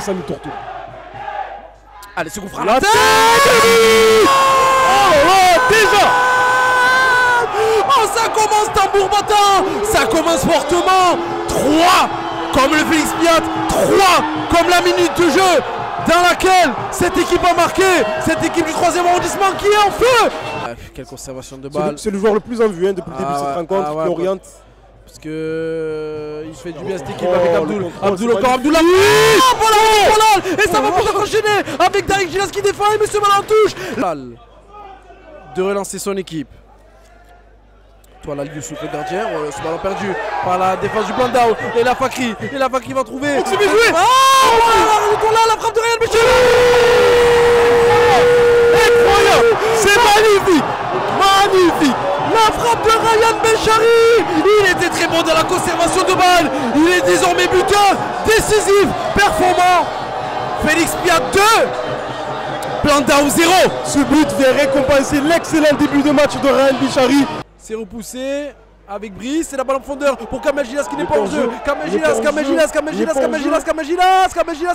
Samy Torto. Allez, ce coup franc. La tête. Déjà. Oh, ça commence tambour battant. Ça commence fortement. 3 comme le Félix Piat. 3 comme la minute de jeu dans laquelle cette équipe a marqué. Cette équipe du 3e arrondissement qui est en feu. Quelle conservation de balle. C'est le joueur le plus en vue depuis le début de cette rencontre qui oriente. Parce que il fait du bien cette équipe avec Abdoul. Abdoul encore, Abdoul. Et ça va pouvoir enchaîner avec Derek Gilas qui défend et Monsieur Ballon touche. De relancer son équipe. Toi là, Youssouf le gardien, ce ballon perdu par la défense du Blandao. Et la Fakri va trouver. C'est bien joué. La frappe de Ryan Béchari. Incroyable. C'est magnifique. Magnifique. La frappe de Ryan Béchari. Il était très bon dans la conservation de balle. Il est désormais buteur, décisif, performant. Félix Piat 2, Blandao 0. Ce but vient récompenser l'excellent début de match de Ryan Béchari. C'est repoussé avec Brice, c'est la balle en profondeur pour Kamel Gilas qui n'est pas en jeu. Kamel Gilas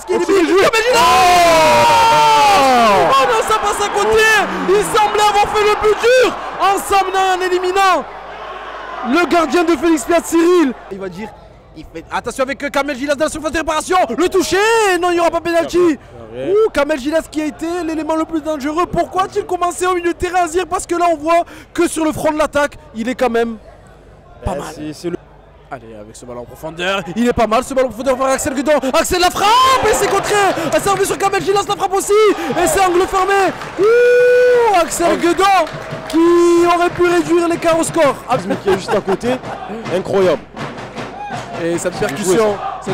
qui est éliminé. Oh non, ça passe à côté. Il semblait avoir fait le plus dur en s'amenant en éliminant le gardien de Félix Piat, Cyril. Il va dire, attention avec Kamel Gilas dans la surface de réparation. Le toucher, non, il n'y aura pas pénalty. Kamel Gilas qui a été l'élément le plus dangereux. Pourquoi a-t-il commencé au milieu de terrain, Azir? Parce que là on voit que sur le front de l'attaque, il est quand même pas mal. Allez, avec ce ballon en profondeur, il est pas mal ce ballon en profondeur vers Axel Guedon. Axel la frappe et c'est contré. Un service sur Kamel Gilas, la frappe aussi. Et c'est angle fermé. Axel Guedon qui aurait pu réduire l'écart au score. Qui est juste à côté, incroyable. Et cette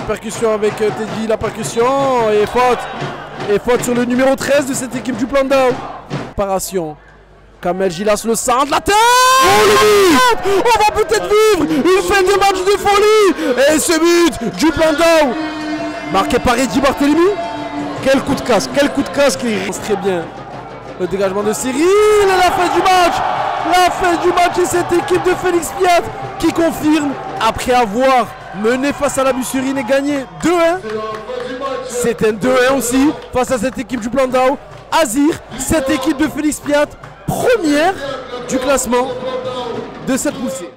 percussion avec Teddy, la percussion et faute. Et faute sur le numéro 13 de cette équipe du Blandao. Paration. Kamel Gilas le centre, la tête. On va peut-être vivre une fin de match de folie. Et ce but du Blandao marqué par Eddy Barthélemy. Quel coup de casse qui pense très bien. Le dégagement de Cyril et la fin du match. La fin du match et cette équipe de Félix Piat qui confirme après avoir mené face à la Bussurine et gagné 2-1. C'est un 2-1 aussi face à cette équipe du Blandao. Azir, cette équipe de Félix Piat, première du classement de cette poussée.